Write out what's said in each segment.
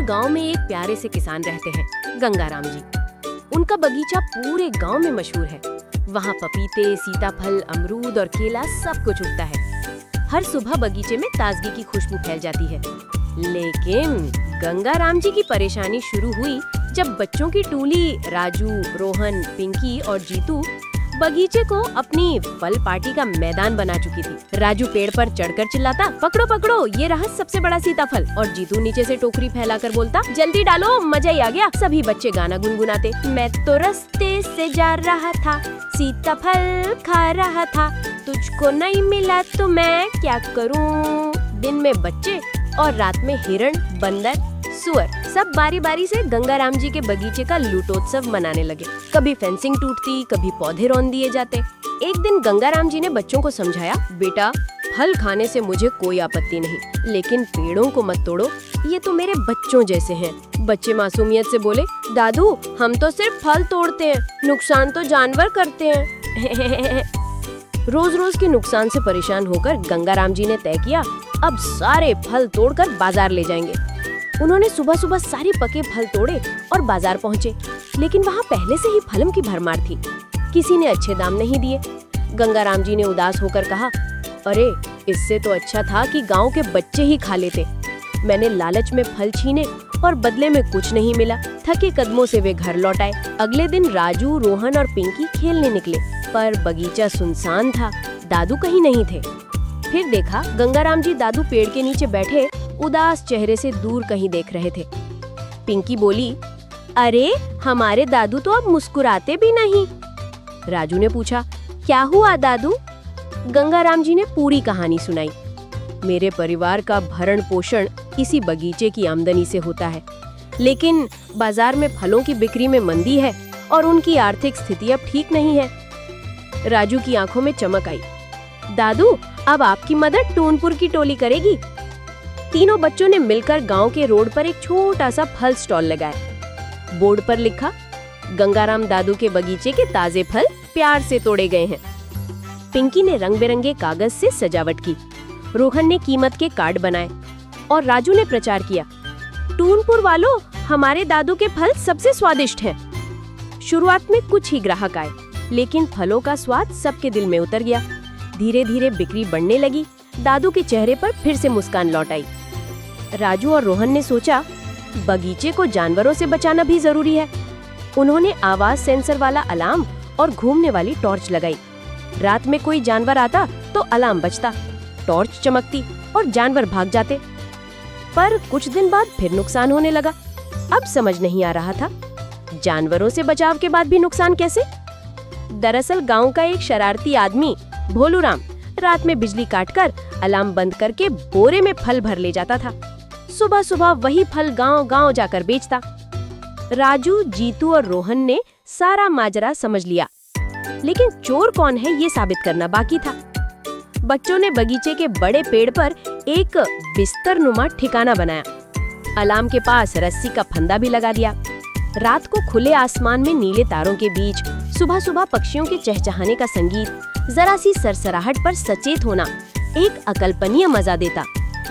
दूर गांव में एक प्यारे से किसान रहते हैं, गंगाराम जी। उनका बगीचा पूरे गांव में मशहूर है। वहाँ पपीते, सीताफल, अमरूद और केला सब कुछ उगता है। हर सुबह बगीचे में ताजगी की खुशबू फैल जाती है। लेकिन गंगाराम जी की परेशानी शुरू हुई जब बच्चों की टोली राजू, रोहन, पिंकी और जीतू बगीचे को अपनी फल पार्टी का मैदान बना चुकी थी। राजू पेड़ पर चढ़कर चिल्लाता, पकड़ो पकड़ो, ये रहा सबसे बड़ा सीताफल। और जीतू नीचे से टोकरी फैलाकर बोलता, जल्दी डालो, मजा ही आ गया। सभी बच्चे गाना गुनगुनाते, मैं तो रास्ते से जा रहा था, सीताफल खा रहा था, तुझको नहीं मिला तो मैं क्या करूं। दिन में बच्चे और रात में हिरण, बंदर, सुअर सब बारी बारी से गंगाराम जी के बगीचे का लूटोत्सव मनाने लगे। कभी फेंसिंग टूटती, कभी पौधे रौंद दिए जाते। एक दिन गंगाराम जी ने बच्चों को समझाया, बेटा फल खाने से मुझे कोई आपत्ति नहीं, लेकिन पेड़ों को मत तोड़ो, ये तो मेरे बच्चों जैसे हैं। बच्चे मासूमियत से बोले, दादू हम तो सिर्फ फल तोड़ते हैं, नुकसान तो जानवर करते हैं। रोज रोज के नुकसान से परेशान होकर गंगाराम जी ने तय किया, अब सारे फल तोड़कर बाजार ले जाएंगे। उन्होंने सुबह सुबह सारे पके फल तोड़े और बाजार पहुँचे, लेकिन वहाँ पहले से ही फलों की भरमार थी। किसी ने अच्छे दाम नहीं दिए। गंगाराम जी ने उदास होकर कहा, अरे इससे तो अच्छा था कि गांव के बच्चे ही खा लेते। मैंने लालच में फल छीने और बदले में कुछ नहीं मिला। थके कदमों से वे घर लौट आए। अगले दिन राजू, रोहन और पिंकी खेलने निकले, पर बगीचा सुनसान था, दादू कहीं नहीं थे। फिर देखा गंगाराम जी दादू पेड़ के नीचे बैठे उदास चेहरे से दूर कहीं देख रहे थे। पिंकी बोली, अरे हमारे दादू तो अब मुस्कुराते भी नहीं। राजू ने पूछा, क्या हुआ दादू? गंगाराम जी ने पूरी कहानी सुनाई। मेरे परिवार का भरण पोषण इसी बगीचे की आमदनी से होता है, लेकिन बाजार में फलों की बिक्री में मंदी है और उनकी आर्थिक स्थिति अब ठीक नहीं है। राजू की आंखों में चमक आई। दादू अब आपकी मदद टूनपुर की टोली करेगी। तीनों बच्चों ने मिलकर गांव के रोड पर एक छोटा सा फल स्टॉल लगाया। बोर्ड पर लिखा, गंगाराम दादू के बगीचे के ताजे फल प्यार से तोड़े गए हैं। पिंकी ने रंग बिरंगे कागज से सजावट की, रोहन ने कीमत के कार्ड बनाए और राजू ने प्रचार किया, टूनपुर वालों, हमारे दादू के फल सबसे स्वादिष्ट हैं। शुरुआत में कुछ ही ग्राहक आए, लेकिन फलों का स्वाद सबके दिल में उतर गया। धीरे धीरे बिक्री बढ़ने लगी। दादू के चेहरे पर फिर से मुस्कान लौट आई। राजू और रोहन ने सोचा, बगीचे को जानवरों से बचाना भी जरूरी है। उन्होंने आवाज सेंसर वाला अलार्म और घूमने वाली टॉर्च लगाई। रात में कोई जानवर आता तो अलार्म बजता, टॉर्च चमकती और जानवर भाग जाते। पर कुछ दिन बाद फिर नुकसान होने लगा। अब समझ नहीं आ रहा था, जानवरों से बचाव के बाद भी नुकसान कैसे? दरअसल गांव का एक शरारती आदमी भोलूराम रात में बिजली काटकर अलार्म बंद करके बोरे में फल भर ले जाता था। सुबह सुबह वही फल गांव गांव जाकर बेचता। राजू, जीतू और रोहन ने सारा माजरा समझ लिया, लेकिन चोर कौन है ये साबित करना बाकी था। बच्चों ने बगीचे के बड़े पेड़ पर एक बिस्तरनुमा ठिकाना बनाया। अलार्म के पास रस्सी का फंदा भी लगा दिया। रात को खुले आसमान में नीले तारों के बीच सुबह सुबह पक्षियों के चहचहाने का संगीत, जरा सी सरसराहट पर सचेत होना एक अकल्पनीय मजा देता।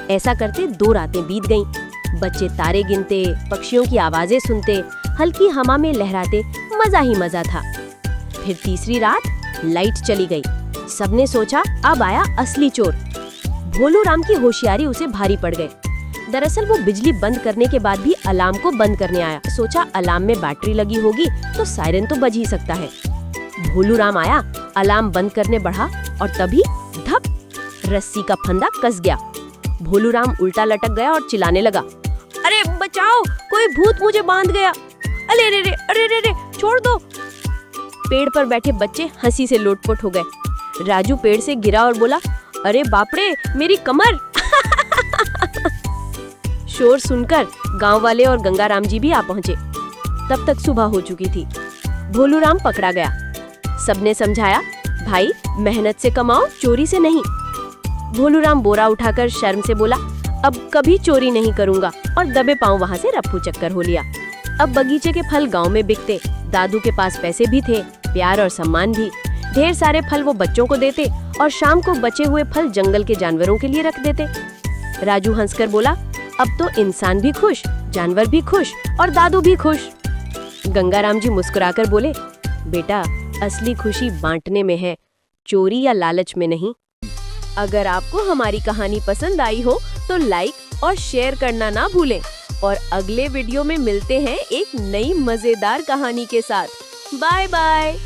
ऐसा करते 2 रातें बीत गईं। बच्चे तारे गिनते, पक्षियों की आवाजें सुनते, हल्की हवा में लहराते, मजा ही मजा था। फिर तीसरी रात लाइट चली गई। सबने सोचा अब आया असली चोर। भोलूराम की होशियारी उसे भारी पड़ गई। दरअसल वो बिजली बंद करने के बाद भी अलार्म को बंद करने आया। सोचा अलार्म में बैटरी लगी होगी तो सायरन तो बज ही सकता है। भोलूराम आया, अलार्म बंद करने बढ़ा और तभी धप, रस्सी का फंदा कस गया। भोलूराम उल्टा लटक गया और चिल्लाने लगा, अरे बचाओ, कोई भूत मुझे बांध गया, अरे रे रे, अरे रे रे, छोड़ दो। पेड़ पर बैठे बच्चे हंसी से लोटपोट हो गए। राजू पेड़ से गिरा और बोला, अरे बाप रे, मेरी कमर। शोर सुनकर गांव वाले और गंगाराम जी भी आ पहुंचे। तब तक सुबह हो चुकी थी। भोलूराम पकड़ा गया। सबने समझाया, भाई मेहनत से कमाओ, चोरी से नहीं। भोलूराम बोरा उठाकर शर्म से बोला, अब कभी चोरी नहीं करूंगा, और दबे पांव वहां से रफू चक्कर हो लिया। अब बगीचे के फल गांव में बिकते। दादू के पास पैसे भी थे, प्यार और सम्मान भी। ढेर सारे फल वो बच्चों को देते और शाम को बचे हुए फल जंगल के जानवरों के लिए रख देते। राजू हंसकर बोला, अब तो इंसान भी खुश, जानवर भी खुश और दादू भी खुश। गंगाराम जी मुस्कुराकर बोले, बेटा, असली खुशी बांटने में है, चोरी या लालच में नहीं। अगर आपको हमारी कहानी पसंद आई हो तो लाइक और शेयर करना ना भूलें और अगले वीडियो में मिलते हैं एक नई मजेदार कहानी के साथ। Bye bye.